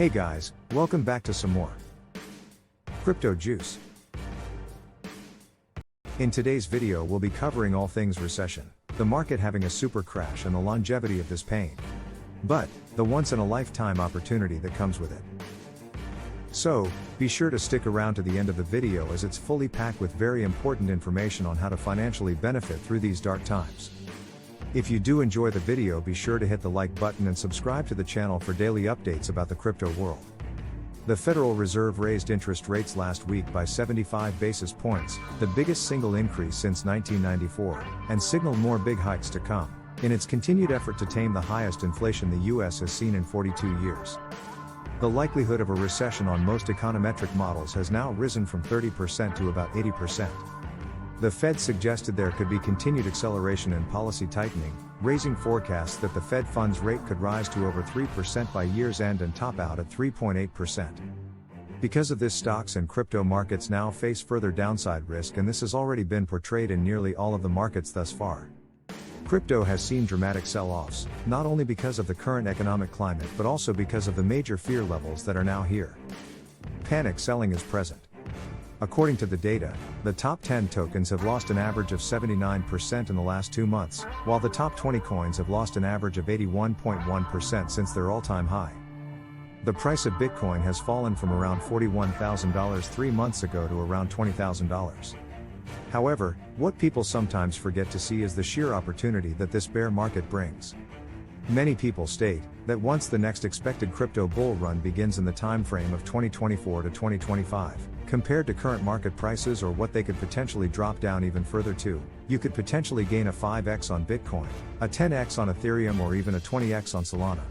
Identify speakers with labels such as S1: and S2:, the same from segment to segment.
S1: Hey guys, welcome back to some more Crypto Juice. In today's video we'll be covering all things recession, the market having a super crash and the longevity of this pain. But, the once-in-a-lifetime opportunity that comes with it. So, be sure to stick around to the end of the video as it's fully packed with very important information on how to financially benefit through these dark times. If you do enjoy the video, be sure to hit the like button and subscribe to the channel for daily updates about the crypto world. The Federal Reserve raised interest rates last week by 75 basis points, the biggest single increase since 1994, and signaled more big hikes to come, in its continued effort to tame the highest inflation the US has seen in 42 years. The likelihood of a recession on most econometric models has now risen from 30% to about 80%. The Fed suggested there could be continued acceleration in policy tightening, raising forecasts that the Fed funds rate could rise to over 3% by year's end and top out at 3.8%. Because of this, stocks and crypto markets now face further downside risk, and this has already been portrayed in nearly all of the markets thus far. Crypto has seen dramatic sell-offs, not only because of the current economic climate but also because of the major fear levels that are now here. Panic selling is present. According to the data, the top 10 tokens have lost an average of 79% in the last 2 months, while the top 20 coins have lost an average of 81.1% since their all-time high. The price of Bitcoin has fallen from around $41,000 3 months ago to around $20,000. However, what people sometimes forget to see is the sheer opportunity that this bear market brings. Many people state that once the next expected crypto bull run begins in the time frame of 2024 to 2025, compared to current market prices or what they could potentially drop down even further to, you could potentially gain a 5x on Bitcoin, a 10x on Ethereum, or even a 20x on Solana.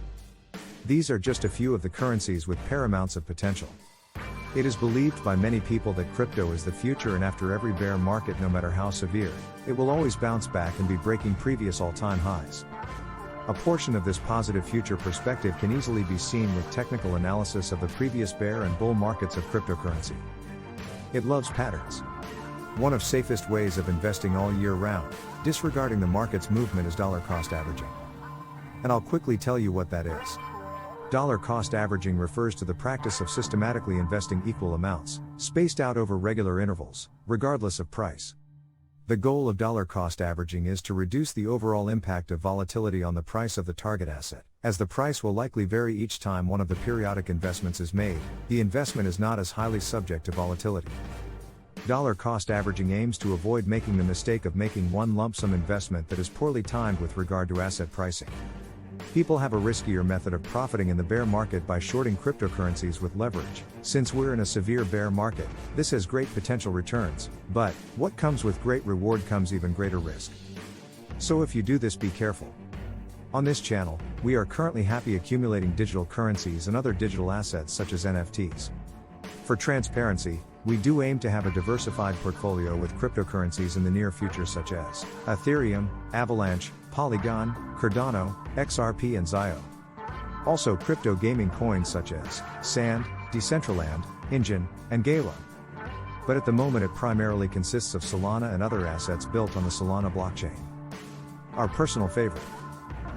S1: These are just a few of the currencies with paramounts of potential. It is believed by many people that crypto is the future, and after every bear market, no matter how severe, it will always bounce back and be breaking previous all-time highs. A portion of this positive future perspective can easily be seen with technical analysis of the previous bear and bull markets of cryptocurrency. It loves patterns. One of safest ways of investing all year round, disregarding the market's movement, is dollar cost averaging. And I'll quickly tell you what that is. Dollar cost averaging refers to the practice of systematically investing equal amounts, spaced out over regular intervals, regardless of price. The goal of dollar cost averaging is to reduce the overall impact of volatility on the price of the target asset. As the price will likely vary each time one of the periodic investments is made, the investment is not as highly subject to volatility. Dollar cost averaging aims to avoid making the mistake of making one lump sum investment that is poorly timed with regard to asset pricing. People have a riskier method of profiting in the bear market by shorting cryptocurrencies with leverage. Since we're in a severe bear market, this has great potential returns, but what comes with great reward comes even greater risk. So if you do this, be careful. On this channel, we are currently happy accumulating digital currencies and other digital assets such as NFTs. For transparency, we do aim to have a diversified portfolio with cryptocurrencies in the near future such as Ethereum, Avalanche, Polygon, Cardano, XRP and Zio. Also crypto gaming coins such as Sand, Decentraland, Engine, and Gala. But at the moment it primarily consists of Solana and other assets built on the Solana blockchain. Our personal favorite.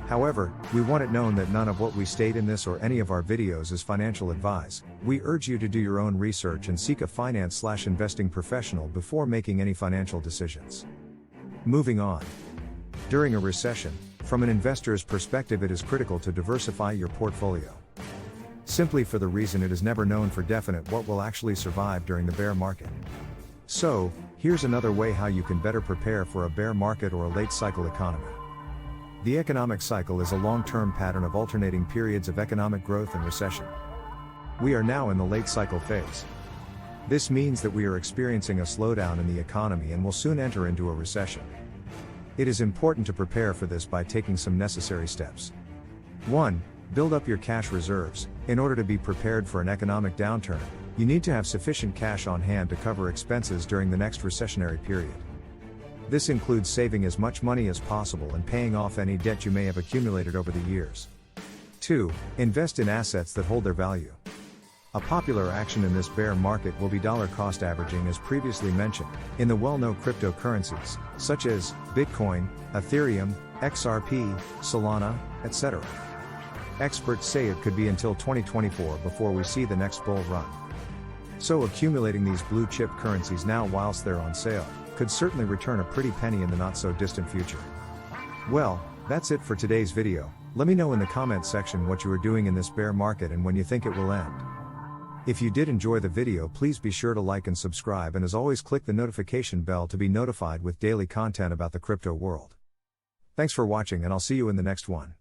S1: However, we want it known that none of what we state in this or any of our videos is financial advice. We urge you to do your own research and seek a finance/investing professional before making any financial decisions. Moving on. During a recession, from an investor's perspective, it is critical to diversify your portfolio. Simply for the reason it is never known for definite what will actually survive during the bear market. So, here's another way how you can better prepare for a bear market or a late cycle economy. The economic cycle is a long-term pattern of alternating periods of economic growth and recession. We are now in the late cycle phase. This means that we are experiencing a slowdown in the economy and will soon enter into a recession. It is important to prepare for this by taking some necessary steps. 1. Build up your cash reserves. In order to be prepared for an economic downturn, you need to have sufficient cash on hand to cover expenses during the next recessionary period. This includes saving as much money as possible and paying off any debt you may have accumulated over the years. 2. Invest in assets that hold their value. A popular action in this bear market will be dollar cost averaging, as previously mentioned, in the well-known cryptocurrencies, such as Bitcoin, Ethereum, XRP, Solana, etc. Experts say it could be until 2024 before we see the next bull run. So accumulating these blue chip currencies now whilst they're on sale, could certainly return a pretty penny in the not so distant future. Well, that's it for today's video. Let me know in the comments section what you are doing in this bear market and when you think it will end. If you did enjoy the video, please be sure to like and subscribe, and as always click the notification bell to be notified with daily content about the crypto world. Thanks for watching, and I'll see you in the next one.